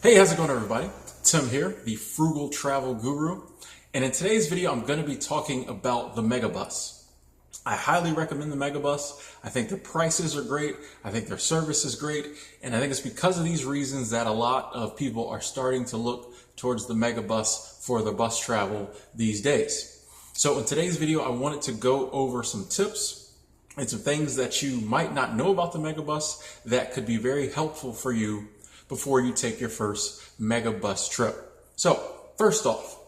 Hey, how's it going, everybody? Tim here, the Frugal Travel Guru. And in today's video, I'm going to be talking about the MEGABUS. I highly recommend the MEGABUS. I think the prices are great. I think their service is great. And I think it's because of these reasons that a lot of people are starting to look towards the MEGABUS for their bus travel these days. So in today's video, I wanted to go over some tips and some things that you might not know about the MEGABUS that could be very helpful for you before you take your first MEGABUS trip. So first off,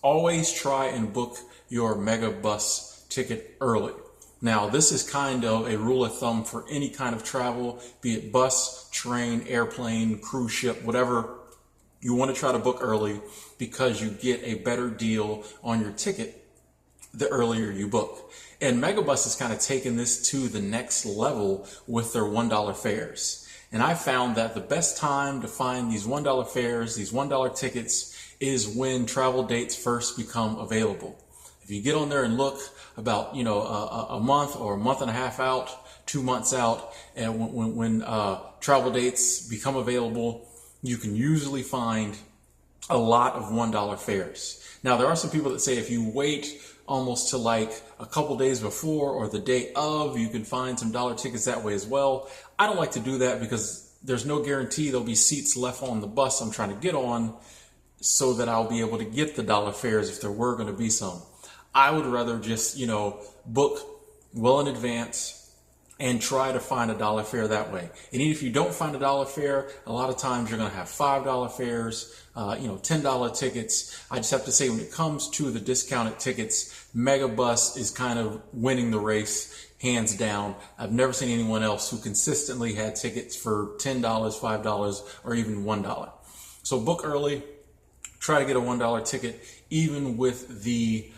always try and book your MEGABUS ticket early. Now, this is kind of a rule of thumb for any kind of travel, be it bus, train, airplane, cruise ship, whatever. You want to try to book early because you get a better deal on your ticket the earlier you book. And MEGABUS has kind of taken this to the next level with their $1 fares. And I found that the best time to find these $1 fares, these $1 tickets, is when travel dates first become available. If you get on there and look about, a month or a month and a half out, 2 months out, and when travel dates become available, you can usually find a lot of $1 fares. Now, there are some people that say if you wait almost to like a couple days before or the day of, you can find some dollar tickets that way as well. I don't like to do that because there's no guarantee there'll be seats left on the bus I'm trying to get on so that I'll be able to get the dollar fares if there were going to be some. I would rather just, book well in advance and try to find a dollar fare that way. And even if you don't find a dollar fare, a lot of times you're going to have $5 fares, $10 tickets. I just have to say, when it comes to the discounted tickets, MEGABUS is kind of winning the race, hands down. I've never seen anyone else who consistently had tickets for $10, $5, or even $1. So book early, try to get a $1 ticket, even with the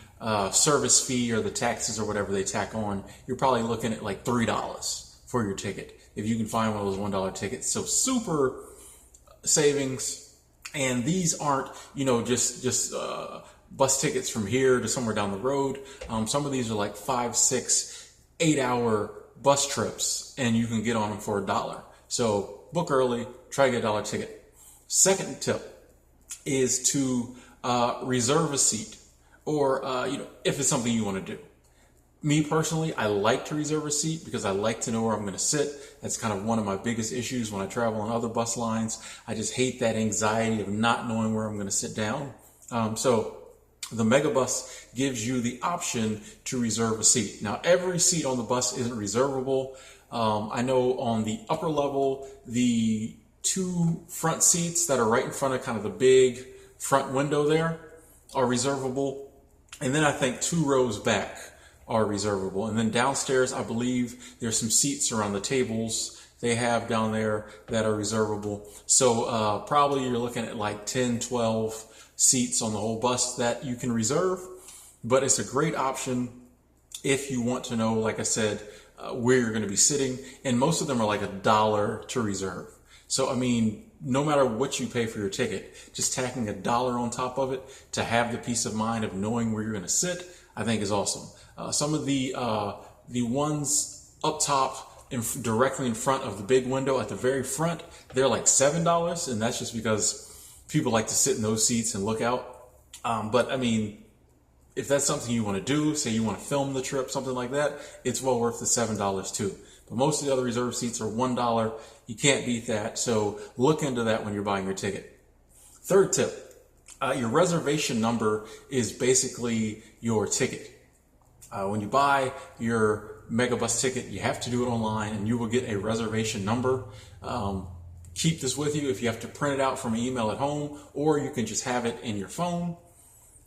service fee or the taxes or whatever they tack on. You're probably looking at like $3 for your ticket if you can find one of those $1 tickets. So super savings. And these aren't, just bus tickets from here to somewhere down the road. Some of these are like 5, 6, 8-hour bus trips, and you can get on them for $1. So book early, try to get a $1 ticket. Second tip is to reserve a seat, or if it's something you want to do. Me personally, I like to reserve a seat because I like to know where I'm going to sit. That's kind of one of my biggest issues when I travel on other bus lines. I just hate that anxiety of not knowing where I'm going to sit down. So the MEGABUS gives you the option to reserve a seat. Now, every seat on the bus isn't reservable. I know on the upper level, the 2 front seats that are right in front of kind of the big front window there are reservable. And then I think 2 rows back are reservable. And then downstairs, I believe there's some seats around the tables they have down there that are reservable. So probably you're looking at like 10, 12 seats on the whole bus that you can reserve. But it's a great option if you want to know, like I said, where you're going to be sitting. And most of them are like $1 to reserve. So, I mean, no matter what you pay for your ticket, just tacking $1 on top of it to have the peace of mind of knowing where you're going to sit, I think is awesome. Some of the ones up top directly in front of the big window at the very front, they're like $7, and that's just because people like to sit in those seats and look out. But I mean, if that's something you want to do, say you want to film the trip, something like that, it's well worth the $7 too. But most of the other reserved seats are $1. You can't beat that. So look into that when you're buying your ticket. Third tip, your reservation number is basically your ticket. When you buy your MEGABUS ticket, you have to do it online, and you will get a reservation number. Keep this with you if you have to print it out from an email at home, or you can just have it in your phone.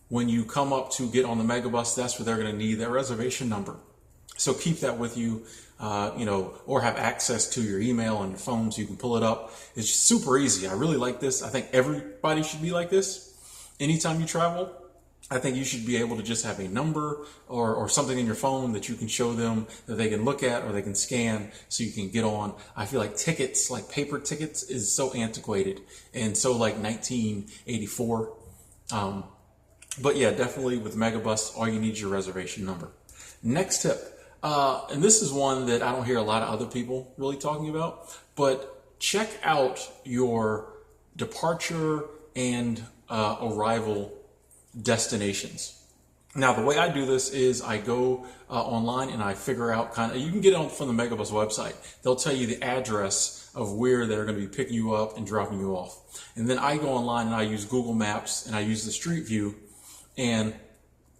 When you come up to get on the MEGABUS, that's where they're going to need that reservation number. So keep that with you, or have access to your email on your phone so you can pull it up. It's super easy. I really like this. I think everybody should be like this. Anytime you travel, I think you should be able to just have a number or something in your phone that you can show them that they can look at or they can scan so you can get on. I feel like tickets, like paper tickets, is so antiquated and so like 1984. But yeah, definitely with MEGABUS, all you need is your reservation number. Next tip, and this is one that I don't hear a lot of other people really talking about, but check out your departure and arrival destinations. Now, the way I do this is I go online and I figure out you can get it from the Megabus website. They'll tell you the address of where they're going to be picking you up and dropping you off. And then I go online and I use Google Maps and I use the Street View, and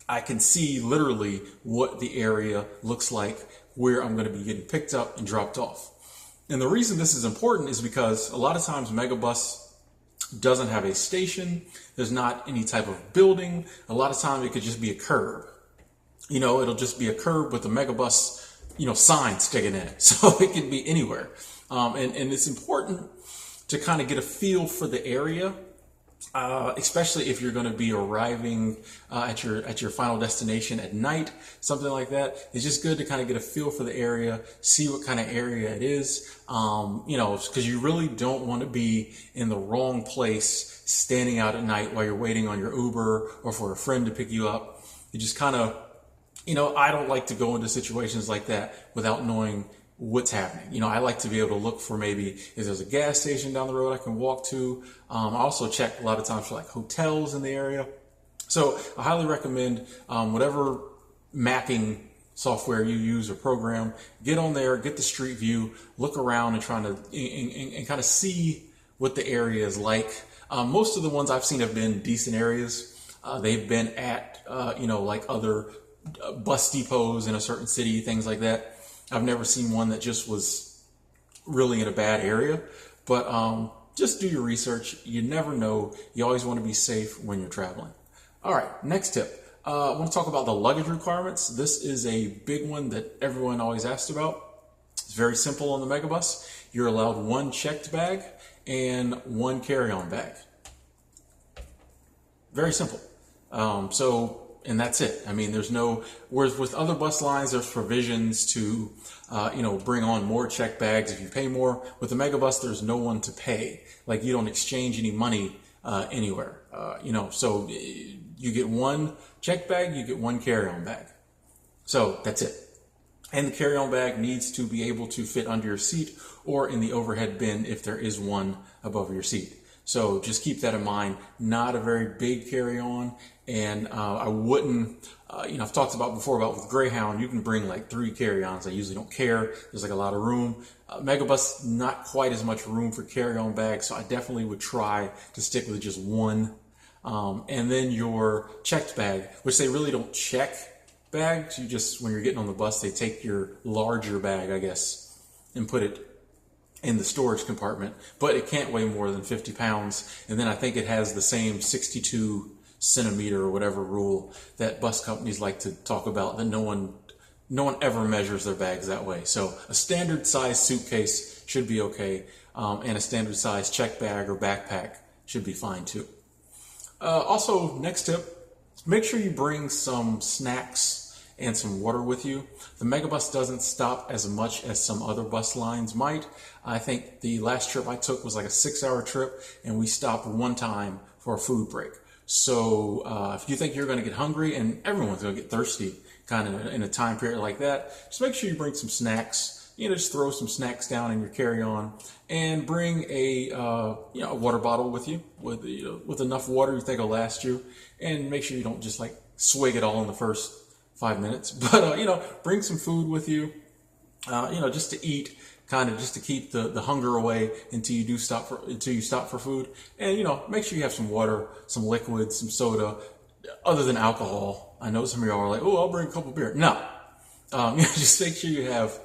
I can see literally what the area looks like where I'm going to be getting picked up and dropped off. And the reason this is important is because a lot of times Megabus doesn't have a station. There's not any type of building. A lot of times it could just be a curb. It'll just be a curb with a Megabus, sign sticking in it. So it can be anywhere. And it's important to kind of get a feel for the area, especially if you're going to be arriving at your final destination at night, something like that. It's just good to kind of get a feel for the area, see what kind of area it is, because you really don't want to be in the wrong place standing out at night while you're waiting on your Uber or for a friend to pick you up. You just kind of, I don't like to go into situations like that without knowing what's happening. I like to be able to look for maybe if there's a gas station down the road I can walk to. I also check a lot of times for like hotels in the area. So I highly recommend whatever mapping software you use or program, get on there, get the Street View, look around and and kind of see what the area is like. Most of the ones I've seen have been decent areas. They've been at, like other bus depots in a certain city, things like that. I've never seen one that just was really in a bad area, but just do your research. You never know. You always want to be safe when you're traveling. All right, next tip. I want to talk about the luggage requirements. This is a big one that everyone always asks about. It's very simple on the Megabus. You're allowed one checked bag and one carry-on bag. Very simple. And that's it. I mean, whereas with other bus lines, there's provisions to, bring on more checked bags if you pay more. With the Megabus, there's no one to pay. Like, you don't exchange any money anywhere. So you get one checked bag, you get one carry-on bag. So that's it. And the carry-on bag needs to be able to fit under your seat or in the overhead bin if there is one above your seat. So just keep that in mind. Not a very big carry-on, and I wouldn't, I've talked about before about with Greyhound, you can bring like 3 carry-ons. I usually don't care. There's like a lot of room. Megabus, not quite as much room for carry-on bags, so I definitely would try to stick with just one. And then your checked bag, which they really don't check bags. You just, when you're getting on the bus, they take your larger bag, I guess, and put it in the storage compartment, but it can't weigh more than 50 pounds. And then I think it has the same 62 centimeter or whatever rule that bus companies like to talk about, that no one ever measures their bags that way. So a standard size suitcase should be okay. And a standard size check bag or backpack should be fine too. Also, next tip, make sure you bring some snacks and some water with you. The Megabus doesn't stop as much as some other bus lines might. I think the last trip I took was like a 6-hour trip, and we stopped one time for a food break. So if you think you're going to get hungry, and everyone's going to get thirsty kind of in a time period like that, just make sure you bring some snacks. Just throw some snacks down in your carry-on, and bring a water bottle with you with enough water you think will last you, and make sure you don't just like swig it all in the first 5 minutes, but bring some food with you, just to eat, kind of just to keep the hunger away until you stop for food. And make sure you have some water, some liquids, some soda, other than alcohol. I know some of y'all are like, oh, I'll bring a couple of beer. No, just make sure you have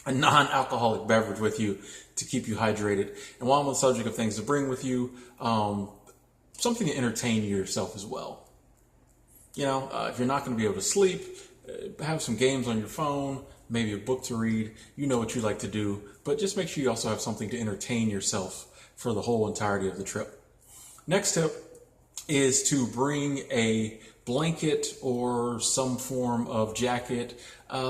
a non-alcoholic beverage with you to keep you hydrated. And while I'm on the subject of things to bring with you, something to entertain yourself as well. If you're not going to be able to sleep, have some games on your phone, maybe a book to read. You know what you like to do, but just make sure you also have something to entertain yourself for the whole entirety of the trip. Next tip is to bring a blanket or some form of jacket,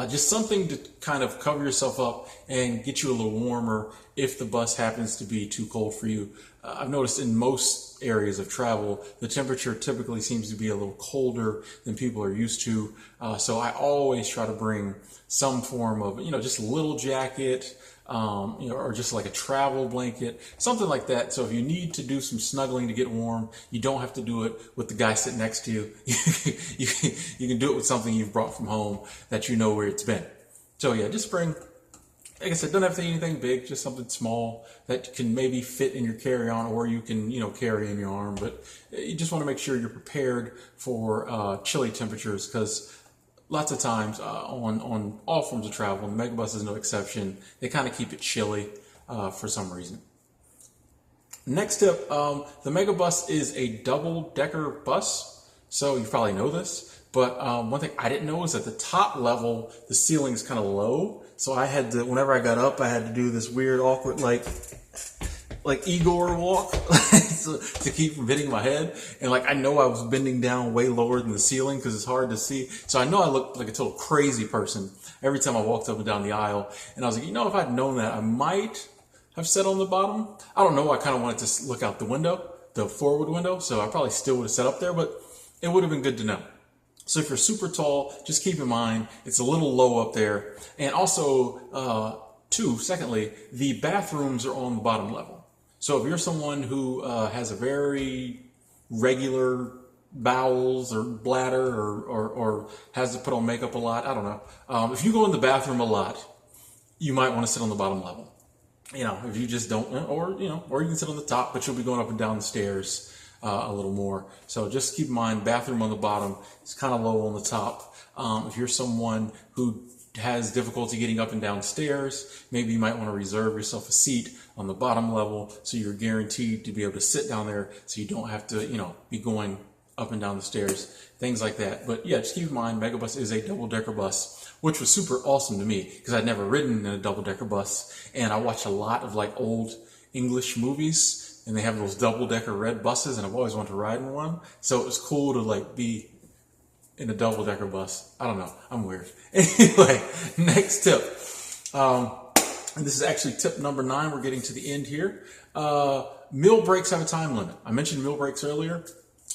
just something to kind of cover yourself up and get you a little warmer if the bus happens to be too cold for you. I've noticed in most areas of travel, the temperature typically seems to be a little colder than people are used to. So I always try to bring some form of, just a little jacket, or just like a travel blanket, something like that. So if you need to do some snuggling to get warm, you don't have to do it with the guy sitting next to you. You can do it with something you've brought from home that you know where it's been. So yeah, just bring, like I said, don't have to be anything big, just something small that can maybe fit in your carry-on, or you can, carry in your arm. But you just want to make sure you're prepared for chilly temperatures, because lots of times on all forms of travel, and the Megabus is no exception, they kind of keep it chilly for some reason. Next tip, the Megabus is a double-decker bus. So you probably know this, but one thing I didn't know is at the top level, the ceiling is kind of low. So I had to, whenever I got up, I had to do this weird, awkward, like Igor walk to keep from hitting my head. And I know I was bending down way lower than the ceiling because it's hard to see. So I know I looked like a total crazy person every time I walked up and down the aisle. And I was like, if I'd known that, I might have sat on the bottom. I don't know. I kind of wanted to look out the window, the forward window. So I probably still would have sat up there, but it would have been good to know. So if you're super tall, just keep in mind, it's a little low up there. And also, secondly, the bathrooms are on the bottom level. So if you're someone who has a very regular bowels or bladder or has to put on makeup a lot, I don't know. If you go in the bathroom a lot, you might want to sit on the bottom level. If you just don't, or you can sit on the top, but you'll be going up and down the stairs a little more. So just keep in mind, bathroom on the bottom is kind of low on the top. If you're someone who has difficulty getting up and down stairs, maybe you might want to reserve yourself a seat on the bottom level so you're guaranteed to be able to sit down there, so you don't have to, be going up and down the stairs, things like that. But yeah, just keep in mind, Megabus is a double-decker bus, which was super awesome to me because I'd never ridden in a double-decker bus, and I watch a lot of old English movies, and they have those double-decker red buses, and I've always wanted to ride in one. So it was cool to be in a double-decker bus. I don't know. I'm weird. Anyway, next tip. And this is actually tip number 9. We're getting to the end here. Meal breaks have a time limit. I mentioned meal breaks earlier,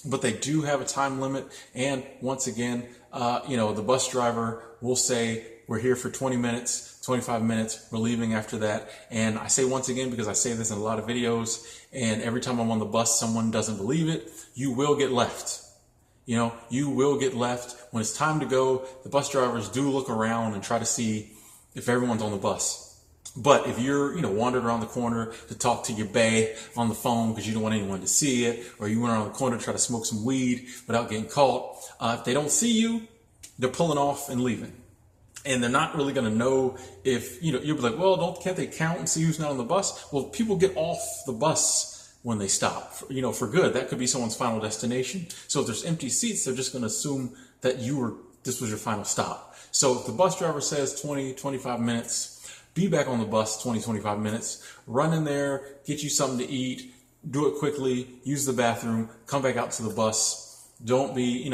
but they do have a time limit. And once again, the bus driver will say, we're here for 20 minutes, 25 minutes, we're leaving after that. And I say once again, because I say this in a lot of videos, and every time I'm on the bus, someone doesn't believe it, you will get left. You will get left. When it's time to go, the bus drivers do look around and try to see if everyone's on the bus. But if you're, wandered around the corner to talk to your bae on the phone because you don't want anyone to see it, or you went around the corner to try to smoke some weed without getting caught, if they don't see you, they're pulling off and leaving. And they're not really going to know if, you'll be like, well, can't they count and see who's not on the bus? Well, people get off the bus when they stop, for good. That could be someone's final destination. So if there's empty seats, they're just going to assume that this was your final stop. So if the bus driver says 20, 25 minutes, be back on the bus 20, 25 minutes, run in there, get you something to eat, do it quickly, use the bathroom, come back out to the bus. Don't be,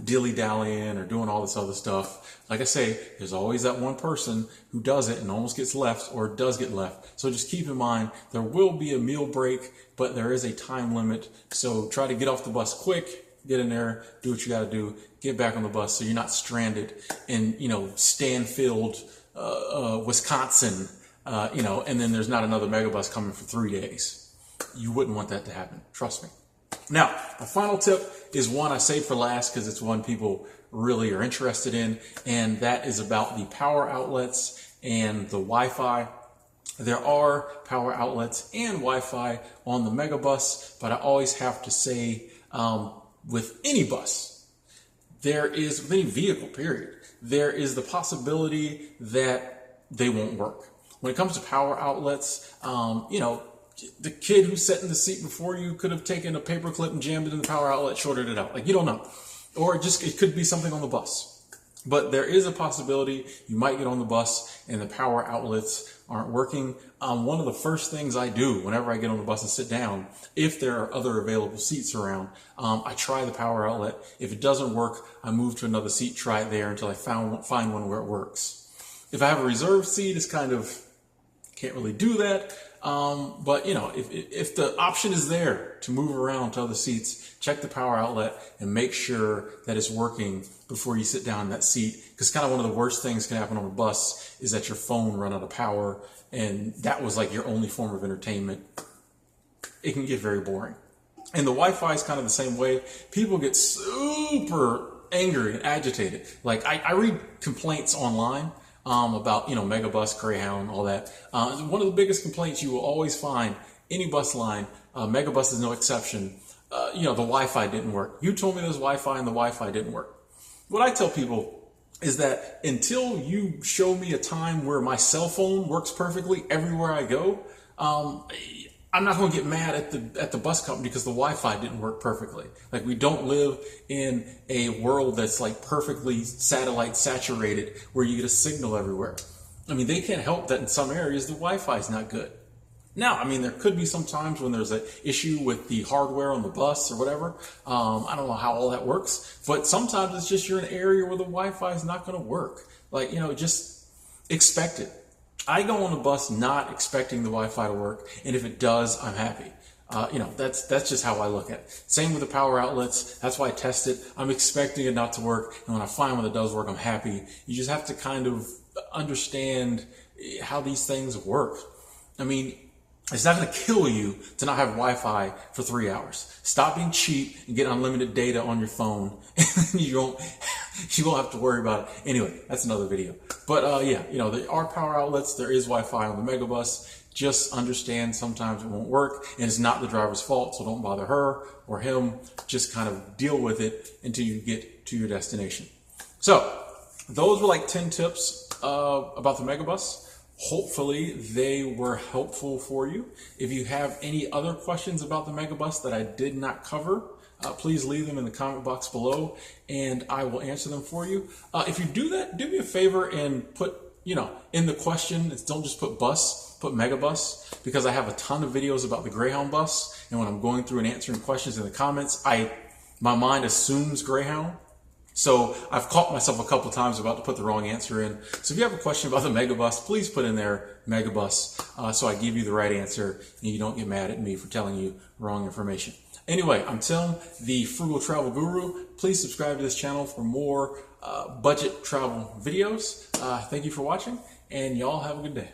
dilly-dallying or doing all this other stuff. Like I say, there's always that one person who does it and almost gets left or does get left. So just keep in mind, there will be a meal break, but there is a time limit. So try to get off the bus quick, get in there, do what you got to do, get back on the bus so you're not stranded in, Stanfield, Wisconsin, and then there's not another Megabus coming for 3 days. You wouldn't want that to happen. Trust me. Now, my final tip is one I saved for last because it's one people really are interested in, and that is about the power outlets and the Wi-Fi. There are power outlets and Wi-Fi on the Megabus, but I always have to say, with any bus, with any vehicle, period, there is the possibility that they won't work. When it comes to power outlets, the kid who sat in the seat before you could have taken a paper clip and jammed it in the power outlet, shorted it out. You don't know. Or it could be something on the bus. But there is a possibility you might get on the bus and the power outlets aren't working. One of the first things I do whenever I get on the bus and sit down, if there are other available seats around, I try the power outlet. If it doesn't work, I move to another seat, try it there until I find one where it works. If I have a reserved seat, it's kind of, can't really do that. But you know, if the option is there to move around to other seats, check the power outlet and make sure that it's working before you sit down in that seat. Because kind of one of the worst things can happen on a bus is that your phone run out of power, and that was like your only form of entertainment. It can get very boring. And the Wi-Fi is kind of the same way. People get super angry and agitated. Like I read complaints online about, you know, Megabus, Greyhound, all that. One of the biggest complaints you will always find, any bus line, Megabus is no exception, you know, the Wi-Fi didn't work. You told me there's Wi-Fi and the Wi-Fi didn't work. What I tell people is that until you show me a time where my cell phone works perfectly everywhere I go, I'm not going to get mad at the bus company because the Wi-Fi didn't work perfectly. Like, we don't live in a world that's like perfectly satellite saturated where you get a signal everywhere. I mean, they can't help that in some areas the Wi-Fi is not good. Now, I mean, there could be some times when there's an issue with the hardware on the bus or whatever. I don't know how all that works, but sometimes it's just you're in an area where the Wi-Fi is not going to work. Like, you know, just expect it. I go on a bus not expecting the Wi-Fi to work, and if it does, I'm happy. You know, that's just how I look at it. Same with the power outlets. That's why I test it. I'm expecting it not to work, and when I find when it does work, I'm happy. You just have to kind of understand how these things work. I mean, it's not going to kill you to not have Wi-Fi for 3 hours. Stop being cheap and get unlimited data on your phone. you won't have to worry about it. Anyway, that's another video. But yeah, you know, there are power outlets. There is Wi-Fi on the Megabus. Just understand sometimes it won't work, and it's not the driver's fault, so don't bother her or him. Just kind of deal with it until you get to your destination. So those were like 10 tips about the Megabus. Hopefully they were helpful for you. If you have any other questions about the Megabus that I did not cover, please leave them in the comment box below and I will answer them for you. If you do that, do me a favor and put, you know, in the question, don't just put bus, put Megabus, because I have a ton of videos about the Greyhound bus, and when I'm going through and answering questions in the comments, my mind assumes Greyhound. So I've caught myself a couple times about to put the wrong answer in. So if you have a question about the Megabus, please put in there Megabus, so I give you the right answer and you don't get mad at me for telling you wrong information. Anyway, I'm Tim, the Frugal Travel Guru. Please subscribe to this channel for more budget travel videos. Thank you for watching, and y'all have a good day.